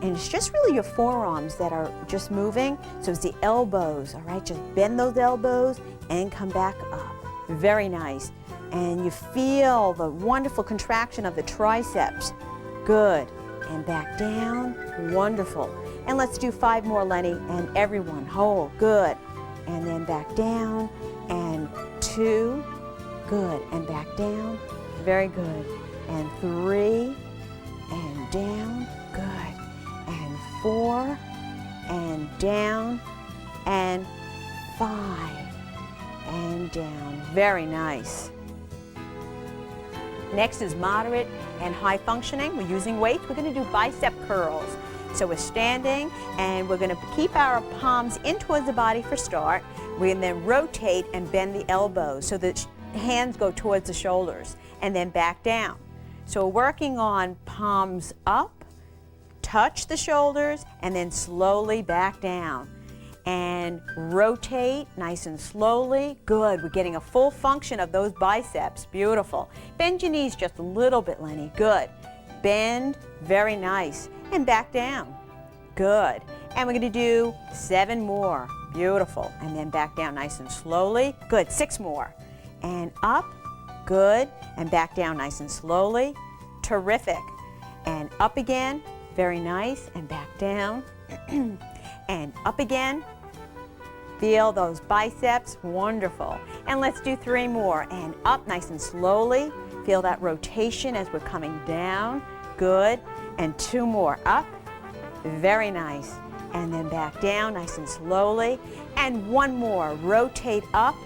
And it's just really your forearms that are just moving. So it's the elbows, all right? Just bend those elbows and come back up. Very nice. And you feel the wonderful contraction of the triceps. Good. And back down. Wonderful. And let's do 5 more, Lenny. And everyone, hold. Good. And then back down. And 2. Good. And back down. Very good. And 3. And down. Good. And 4, and down, and 5, and down. Very nice. Next is moderate and high functioning. We're using weights. We're going to do bicep curls. So we're standing, and we're going to keep our palms in towards the body for start. We're going to then rotate and bend the elbows so that hands go towards the shoulders, and then back down. So we're working on palms up, touch the shoulders, and then slowly back down. And rotate nice and slowly. Good. We're getting a full function of those biceps. Beautiful. Bend your knees just a little bit, Lenny. Good. Bend. Very nice. And back down. Good. And we're going to do 7 more. Beautiful. And then back down nice and slowly. Good. 6 more. And up. Good. And back down nice and slowly. Terrific. And up again. Very nice, and back down, and up again. Feel those biceps, wonderful. And let's do 3 more, and up nice and slowly. Feel that rotation as we're coming down, good. And 2 more, up, very nice. And then back down nice and slowly. And 1 more, rotate up,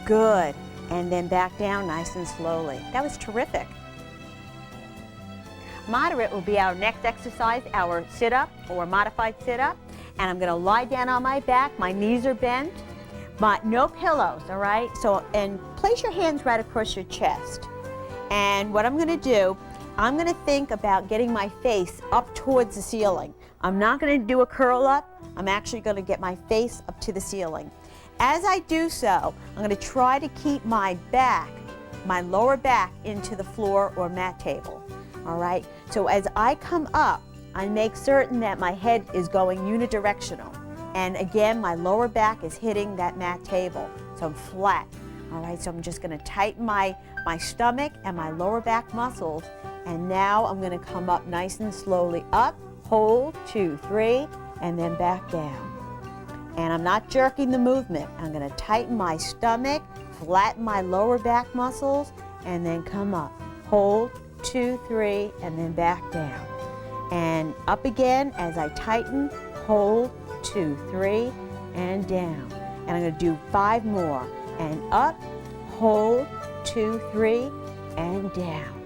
good. And then back down nice and slowly. That was terrific. Moderate will be our next exercise, our sit-up or modified sit-up. And I'm going to lie down on my back. My knees are bent, but no pillows, all right? So, and place your hands right across your chest. And what I'm going to do, I'm going to think about getting my face up towards the ceiling. I'm not going to do a curl up. I'm actually going to get my face up to the ceiling. As I do so, I'm going to try to keep my back, my lower back, into the floor or mat table. All right, so as I come up, I make certain that my head is going unidirectional. And again, my lower back is hitting that mat table, so I'm flat. All right, so I'm just gonna tighten my stomach and my lower back muscles. And now I'm gonna come up nice and slowly up, hold, 2, 3, and then back down. And I'm not jerking the movement. I'm gonna tighten my stomach, flatten my lower back muscles, and then come up, hold, 2, 3, and then back down. And up again as I tighten, hold, 2, 3, and down. And I'm going to do 5 more. And up, hold, 2, 3, and down.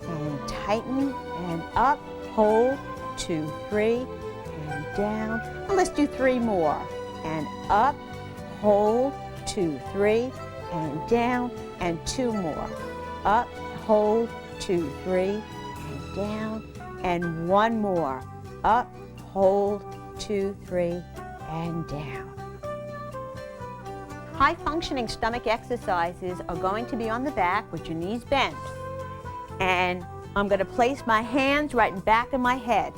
And tighten, and up, hold, 2, 3, and down. And let's do 3 more. And up, hold, 2, 3, and down. And 2 more. Up, hold, 2, 3, and down, and 1 more. Up, hold, 2, 3, and down. High functioning stomach exercises are going to be on the back with your knees bent. And I'm going to place my hands right in back of my head.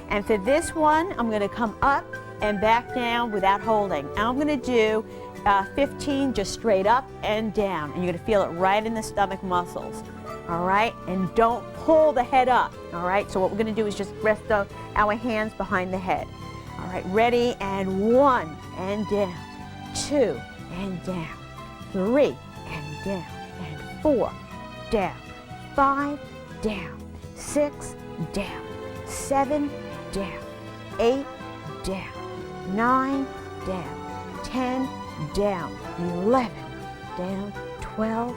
And for this one, I'm going to come up and back down without holding. And I'm going to do 15 just straight up and down. And you're going to feel it right in the stomach muscles. All right, and don't pull the head up. All right, so what we're going to do is just rest our hands behind the head. All right, ready, and 1, and down, 2, and down. 3 and down. And 4, down. 5, down. 6, down. 7, down. 8, down. 9, down. 10, down. 11, down. 12,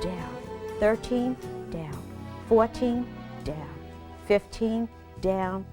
down. 13, down. 14, down. 15, down.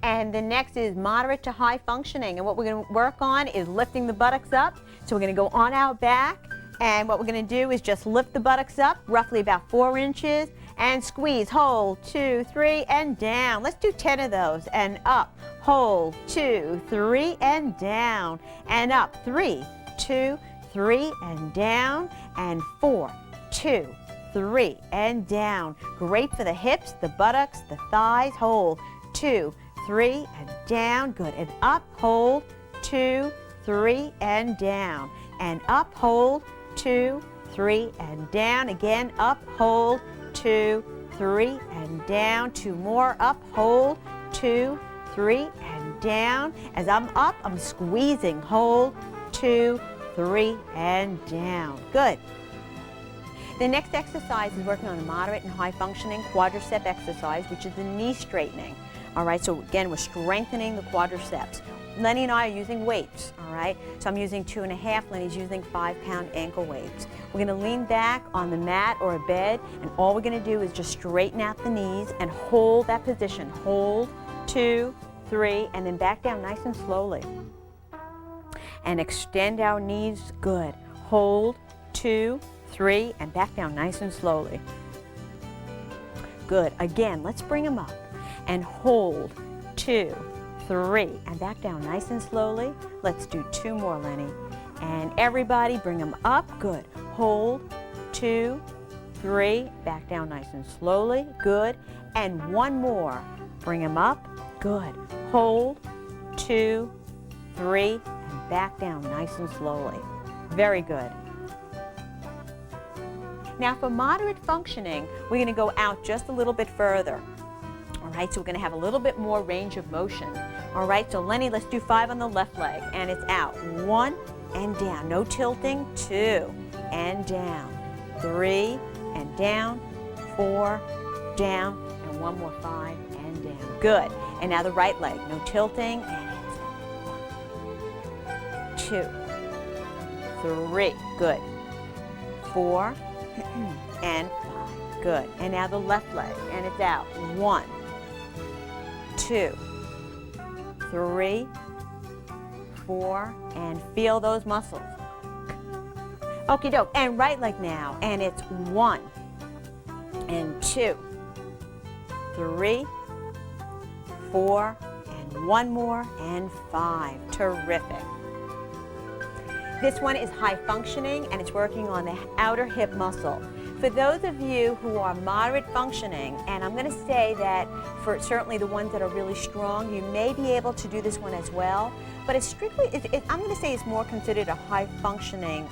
And the next is moderate to high functioning. And what we're going to work on is lifting the buttocks up. So we're going to go on our back. And what we're going to do is just lift the buttocks up, roughly about 4 inches, and squeeze. Hold, 2, 3, and down. Let's do 10 of those. And up, hold, 2, 3, and down. And up, 3, 2, 3, and down. And 4, 2, 3, and down. Great for the hips, the buttocks, the thighs. Hold, 2, 3, and down. Good. And up, hold, 2, 3, and down. And up, hold, 2, 3, and down. Again, up, hold, 2, 3, and down. 2 more. Up, hold, 2, 3, and down. As I'm up, I'm squeezing. Hold, 2, 3, and down. Good. The next exercise is working on the moderate and high functioning quadricep exercise, which is the knee straightening. All right, so again, we're strengthening the quadriceps. Lenny and I are using weights, all right? So I'm using 2.5, Lenny's using 5-pound ankle weights. We're gonna lean back on the mat or a bed, and all we're gonna do is just straighten out the knees and hold that position. Hold, 2, 3, and then back down nice and slowly. And extend our knees, good. Hold, 2, 3, and back down nice and slowly. Good, again, let's bring them up. And hold, 2, 3, and back down nice and slowly. Let's do 2 more, Lenny. And everybody bring them up, good. Hold, 2, 3, back down nice and slowly, good. And 1 more, bring them up, good. Hold, 2, 3, and back down nice and slowly. Very good. Now for moderate functioning, we're going to go out just a little bit further. All right, so we're going to have a little bit more range of motion. All right, so Lenny, let's do 5 on the left leg, and it's out. 1 and down, no tilting. 2 and down. 3 and down. 4, down, and 1 more, 5 and down. Good. And now the right leg, no tilting, and it's 2, 3, good. 4 and 5, good. And now the left leg, and it's out. 1, 2, 3, 4, and feel those muscles. Okie doke. And right leg now, and it's 1 and 2, 3, 4, and 1 more, and 5. Terrific. This one is high functioning, and it's working on the outer hip muscle. For those of you who are moderate functioning, and I'm going to say that for certainly the ones that are really strong, you may be able to do this one as well, but it's strictly, I'm going to say it's more considered a high functioning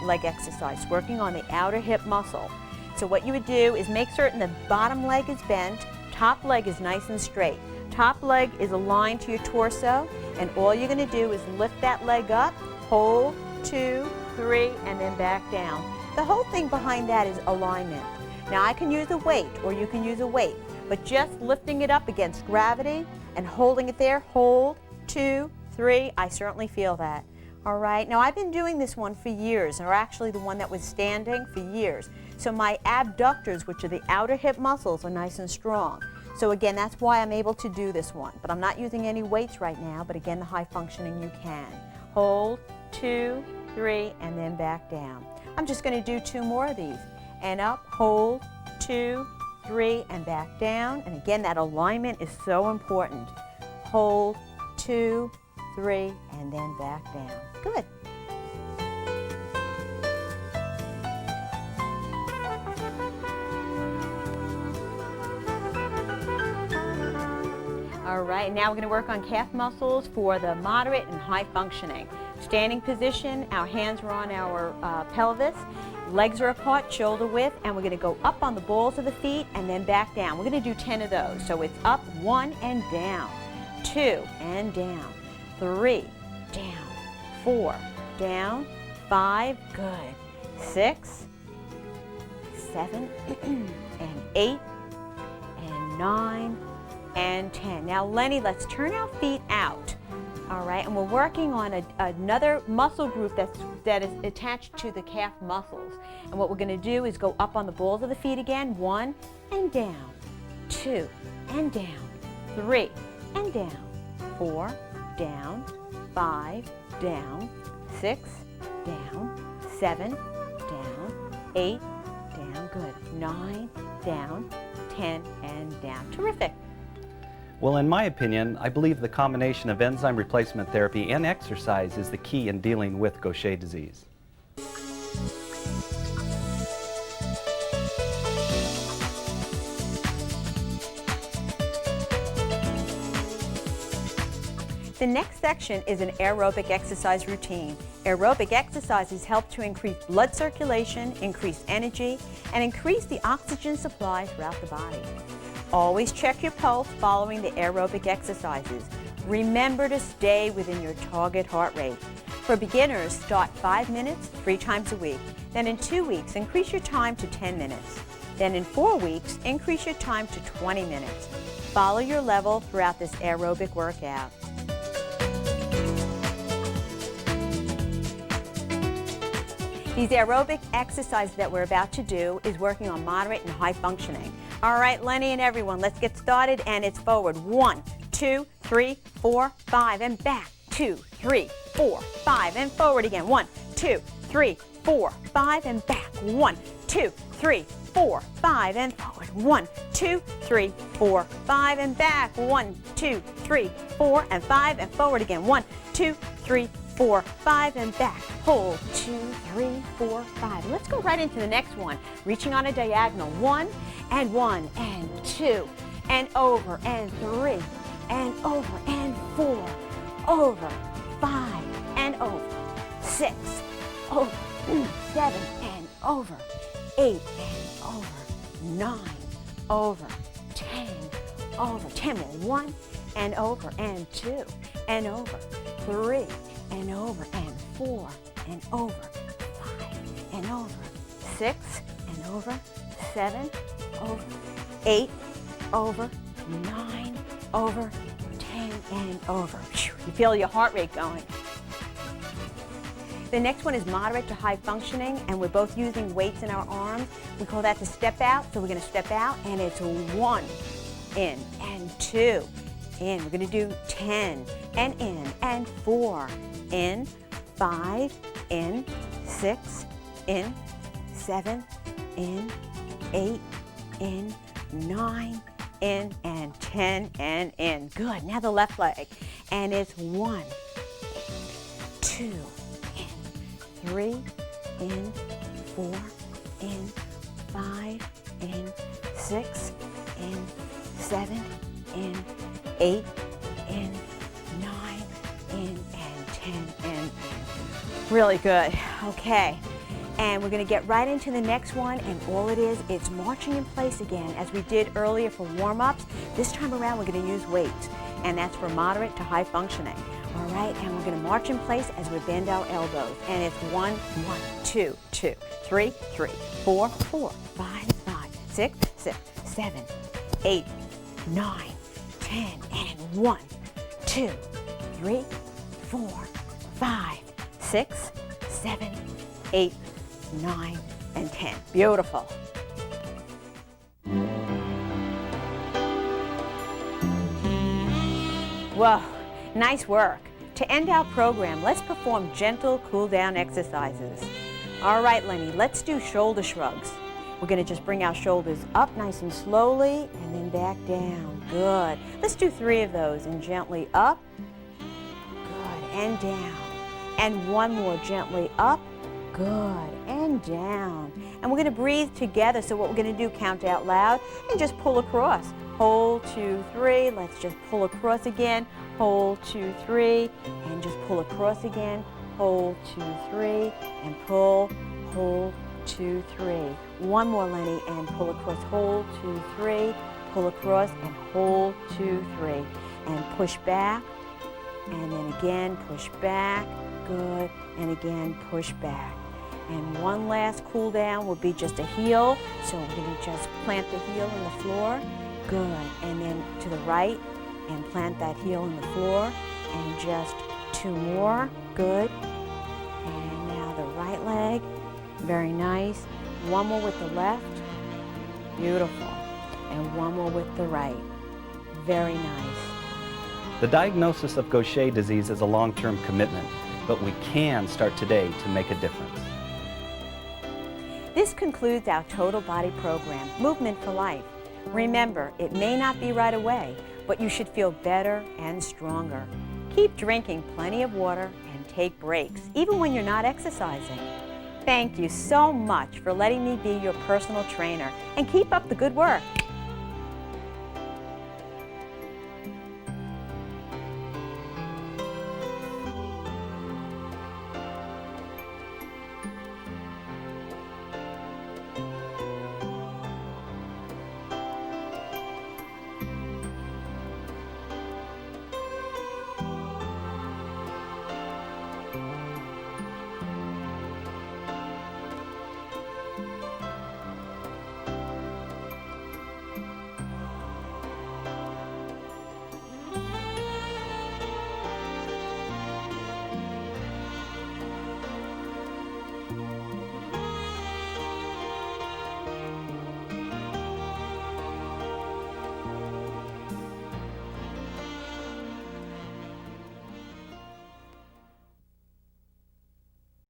leg exercise, working on the outer hip muscle. So what you would do is make certain the bottom leg is bent, top leg is nice and straight. Top leg is aligned to your torso, and all you're going to do is lift that leg up, hold, 2, 3, and then back down. The whole thing behind that is alignment. Now I can use a weight, or you can use a weight, but just lifting it up against gravity and holding it there, hold, 2, 3, I certainly feel that. All right, now I've been doing this one for years, or actually the one that was standing for years. So my abductors, which are the outer hip muscles, are nice and strong. So again, that's why I'm able to do this one. But I'm not using any weights right now, but again, the high functioning you can. Hold, 2, 3, and then back down. I'm just going to do 2 more of these. And up, hold, 2, 3, and back down. And again, that alignment is so important. Hold, 2, 3, and then back down. Good. All right, now we're going to work on calf muscles for the moderate and high functioning. Standing position, our hands are on our pelvis, legs are apart, shoulder width, and we're going to go up on the balls of the feet and then back down. We're going to do 10 of those. So it's up, 1 and down, 2 and down, 3, down, 4, down, 5, good, 6, 7, and 8, and 9, and 10. Now, Lenny, let's turn our feet out. All right, and we're working on another muscle group that is attached to the calf muscles. And what we're going to do is go up on the balls of the feet again, 1 and down, 2 and down, 3 and down, 4 down, 5 down, 6 down, 7 down, 8 down, good, 9 down, 10 and down. Terrific. Well, in my opinion, I believe the combination of enzyme replacement therapy and exercise is the key in dealing with Gaucher disease. The next section is an aerobic exercise routine. Aerobic exercises help to increase blood circulation, increase energy, and increase the oxygen supply throughout the body. Always check your pulse following the aerobic exercises. Remember to stay within your target heart rate. For beginners, start 5 minutes 3 times a week. Then in 2 weeks, increase your time to 10 minutes. Then in 4 weeks, increase your time to 20 minutes. Follow your level throughout this aerobic workout. These aerobic exercises that we're about to do is working on moderate and high functioning. All right, Lenny and everyone, let's get started, and it's forward. 1, 2, 3, 4, 5, and back. 2, 3, 4, 5, and forward again. 1, 2, 3, 4, 5, and back. 1, 2, 3, 4, 5, and forward. 1, 2, 3, 4, 5, and back. 1, 2, 3, 4, and 5, and forward again. 1, 2, 3, 4, 5, and back. Hold, 2, 3, 4, 5. Let's go right into the next one. Reaching on a diagonal. 1, and 1, and 2, and over, and 3, and over, and 4, over, 5, and over, 6, over, 7, and over, 8, and over, 9, over, 10, over, 10 more. 1, and over, and 2, and over, 3, and over, and 4, and over, 5, and over, 6, and over, 7, over, 8, over, 9, over, 10, and over. Whew, you feel your heart rate going. The next one is moderate to high functioning, and we're both using weights in our arms. We call that the step out, so we're going to step out, and it's 1 in, and 2 in. We're going to do 10, and in, and 4 in, 5 in, 6 in, 7 in, 8 in, 9 in, and 10 and in. Good. Now the left leg. And it's 1 in, 2 in, 3 in, 4 in, 5 in, 6 in, 7 in, 8 in, 9 in, and 10 and in. Really good. Okay. And we're going to get right into the next one, and all it is, it's marching in place again as we did earlier for warm-ups. This time around we're going to use weights, and that's for moderate to high functioning. All right, and we're going to march in place as we bend our elbows, and it's 1, 1, 2, 2, 3, 3, 4, 4, 5, 5, 6, 6, 7, 8, 9, 10, and 1, 2, 3, 4, 5, 6, 7, 8, 9, and 10. Beautiful. Whoa, nice work. To end our program, let's perform gentle cool-down exercises. All right, Lenny, let's do shoulder shrugs. We're going to just bring our shoulders up nice and slowly, and then back down. Good. Let's do 3 of those, and gently up. Good, and down. And 1 more, gently up. Good, and down. And we're going to breathe together, so what we're going to do, count out loud and just pull across. Hold, 2, 3. Let's just pull across again. Hold, 2, 3. And just pull across again. Hold, 2, 3. And pull, hold, 2, 3. 1 more, Lenny, and pull across. Hold, 2, 3. Pull across and hold, 2, 3. And push back. And then again, push back. Good. And again, push back. And one last cool down will be just a heel. So we're going to just plant the heel in the floor. Good. And then to the right and plant that heel in the floor. And just 2 more. Good. And now the right leg. Very nice. One more with the left. Beautiful. And one more with the right. Very nice. The diagnosis of Gaucher disease is a long-term commitment, but we can start today to make a difference. This concludes our total body program, Movement for Life. Remember, it may not be right away, but you should feel better and stronger. Keep drinking plenty of water and take breaks, even when you're not exercising. Thank you so much for letting me be your personal trainer, and keep up the good work.